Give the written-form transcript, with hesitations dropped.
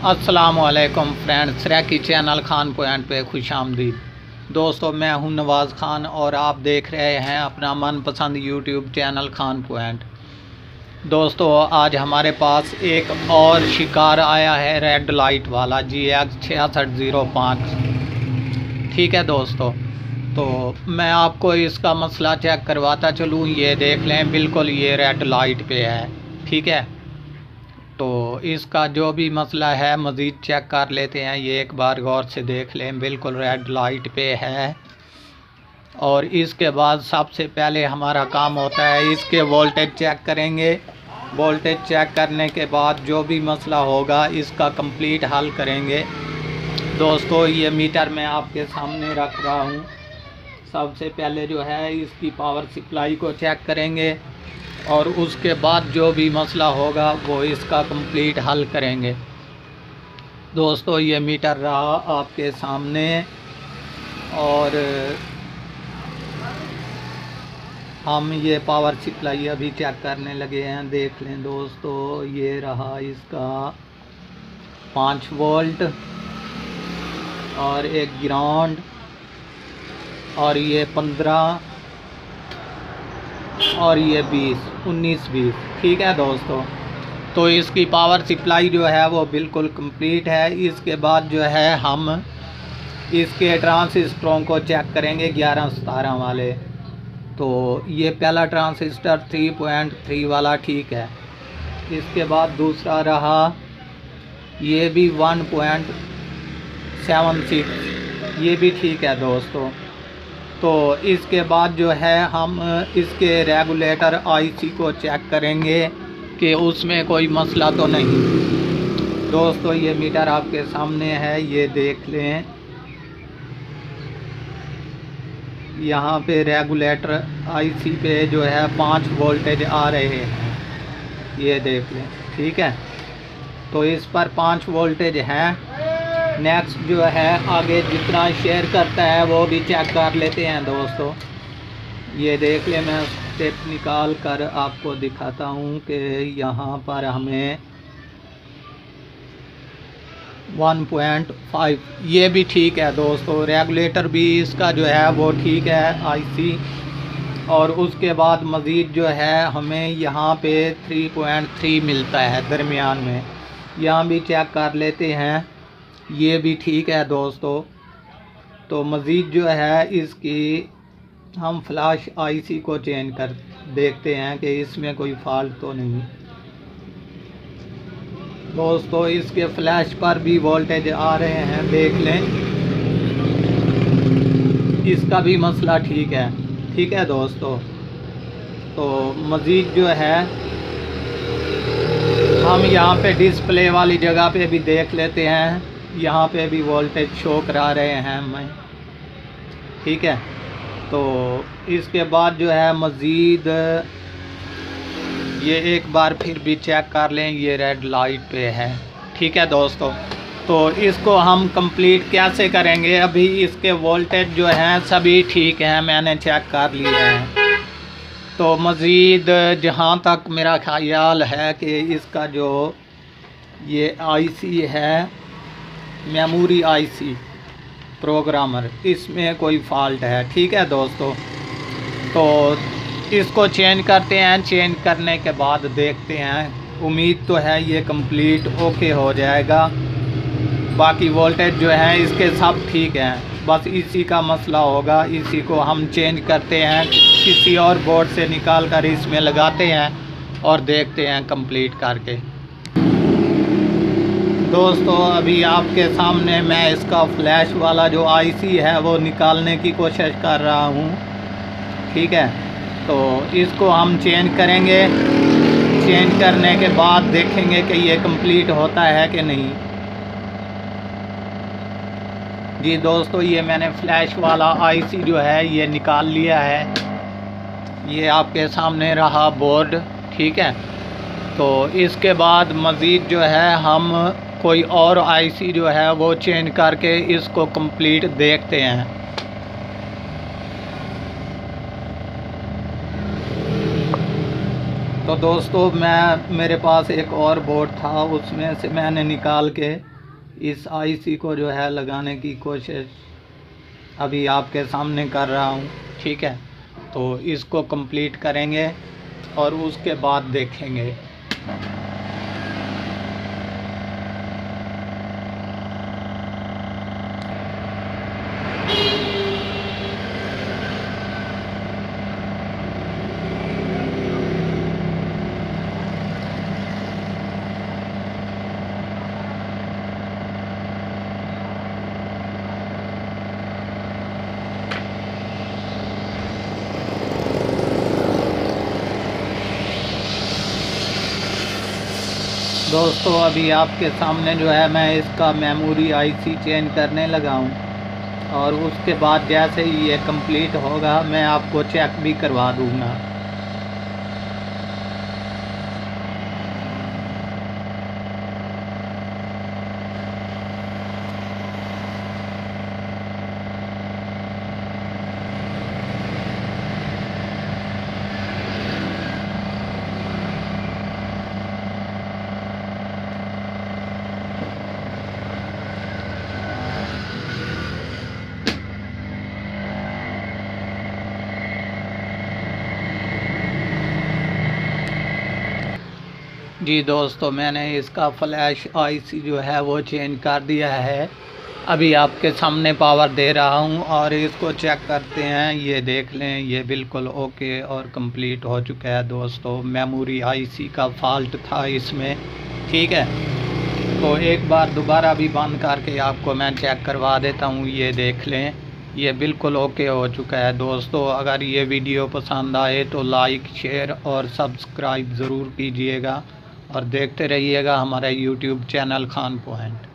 अस्सलामुअलैकुम friends, recce channel Khan point पे खुशामदीद। दोस्तों, मैं हूं नवाज़ खान और आप देख रहे हैं अपना मनपसंद यूट्यूब चैनल खान पॉइंट। दोस्तों, आज हमारे पास एक और शिकार आया है रेड लाइट वाला GX 6605। ठीक है दोस्तों, तो मैं आपको इसका मसला चेक करवाता चलूँ। ये देख लें, बिल्कुल ये रेड लाइट पे है। ठीक है, तो इसका जो भी मसला है मज़ीद चेक कर लेते हैं। ये एक बार गौर से देख लें, बिल्कुल रेड लाइट पे है। और इसके बाद सबसे पहले हमारा काम होता है इसके वोल्टेज चेक करेंगे। वोल्टेज चेक करने के बाद जो भी मसला होगा इसका कंप्लीट हल करेंगे। दोस्तों, ये मीटर मैं आपके सामने रख रहा हूँ। सबसे पहले जो है इसकी पावर सप्लाई को चेक करेंगे और उसके बाद जो भी मसला होगा वो इसका कंप्लीट हल करेंगे। दोस्तों, ये मीटर रहा आपके सामने और हम ये पावर सप्लाई अभी चेक करने लगे हैं। देख लें दोस्तों, ये रहा इसका 5 वोल्ट और एक ग्राउंड और ये 15 और ये 19-20। ठीक है दोस्तों, तो इसकी पावर सप्लाई जो है वो बिल्कुल कंप्लीट है। इसके बाद जो है हम इसके ट्रांसिस्टरों को चेक करेंगे 11-17 वाले। तो ये पहला ट्रांसिस्टर 3.3 वाला ठीक है। इसके बाद दूसरा रहा ये भी 1.76, ये भी ठीक है दोस्तों। तो इसके बाद जो है हम इसके रेगुलेटर IC को चेक करेंगे कि उसमें कोई मसला तो नहीं। दोस्तों, ये मीटर आपके सामने है, ये देख लें। यहाँ पे रेगुलेटर IC पे जो है 5 वोल्टेज आ रहे हैं, ये देख लें। ठीक है, तो इस पर 5 वोल्टेज हैं। नेक्स्ट जो है आगे जितना शेयर करता है वो भी चेक कर लेते हैं दोस्तों। ये देख ले, मैं स्टेप निकाल कर आपको दिखाता हूँ कि यहाँ पर हमें 1.5 ये भी ठीक है दोस्तों। रेगुलेटर भी इसका जो है वो ठीक है IC। और उसके बाद मज़ीद जो है हमें यहाँ पे 3.3 मिलता है दरमियान में, यहाँ भी चेक कर लेते हैं। ये भी ठीक है दोस्तों। तो मज़ीद जो है इसकी हम फ्लैश IC को चेंज कर देखते हैं कि इसमें कोई फॉल्ट तो नहीं। दोस्तों, इसके फ्लैश पर भी वोल्टेज आ रहे हैं, देख लें। इसका भी मसला ठीक है। ठीक है दोस्तों, तो मज़ीद जो है हम यहाँ पे डिस्प्ले वाली जगह पे भी देख लेते हैं। यहाँ पे भी वोल्टेज शो करा रहे हैं हमें। ठीक है, तो इसके बाद जो है मज़ीद ये एक बार फिर भी चेक कर लें, ये रेड लाइट पे है। ठीक है दोस्तों, तो इसको हम कंप्लीट कैसे करेंगे। अभी इसके वोल्टेज जो हैं सभी ठीक हैं, मैंने चेक कर लिए हैं। तो मज़ीद जहाँ तक मेरा ख्याल है कि इसका जो ये IC है मेमोरी IC प्रोग्रामर, इसमें कोई फॉल्ट है। ठीक है दोस्तों, तो इसको चेंज करते हैं। चेंज करने के बाद देखते हैं, उम्मीद तो है ये कंप्लीट ओके हो जाएगा। बाकी वोल्टेज जो है इसके सब ठीक हैं, बस इसी का मसला होगा। इसी को हम चेंज करते हैं, किसी और बोर्ड से निकाल कर इसमें लगाते हैं और देखते हैं कंप्लीट करके। दोस्तों, अभी आपके सामने मैं इसका फ्लैश वाला जो IC है वो निकालने की कोशिश कर रहा हूँ। ठीक है, तो इसको हम चेंज करेंगे। चेंज करने के बाद देखेंगे कि ये कंप्लीट होता है कि नहीं। जी दोस्तों, ये मैंने फ्लैश वाला IC जो है ये निकाल लिया है। ये आपके सामने रहा बोर्ड। ठीक है, तो इसके बाद मज़ीद जो है हम कोई और IC जो है वो चेंज करके इसको कंप्लीट देखते हैं। तो दोस्तों, मेरे पास एक और बोर्ड था, उसमें से मैंने निकाल के इस आईसी को जो है लगाने की कोशिश अभी आपके सामने कर रहा हूँ। ठीक है, तो इसको कंप्लीट करेंगे और उसके बाद देखेंगे। दोस्तों अभी आपके सामने जो है मैं इसका मेमोरी आईसी चेंज करने लगा हूँ और उसके बाद जैसे ही ये कंप्लीट होगा मैं आपको चेक भी करवा दूँगा। जी दोस्तों, मैंने इसका फ्लैश आईसी जो है वो चेंज कर दिया है। अभी आपके सामने पावर दे रहा हूँ और इसको चेक करते हैं। ये देख लें, ये बिल्कुल ओके और कंप्लीट हो चुका है। दोस्तों मेमोरी आईसी का फॉल्ट था इसमें। ठीक है, तो एक बार दोबारा भी बंद करके आपको मैं चेक करवा देता हूँ। ये देख लें, ये बिल्कुल ओके हो चुका है। दोस्तों अगर ये वीडियो पसंद आए तो लाइक, शेयर और सब्सक्राइब ज़रूर कीजिएगा और देखते रहिएगा हमारा यूट्यूब चैनल खान पॉइंट।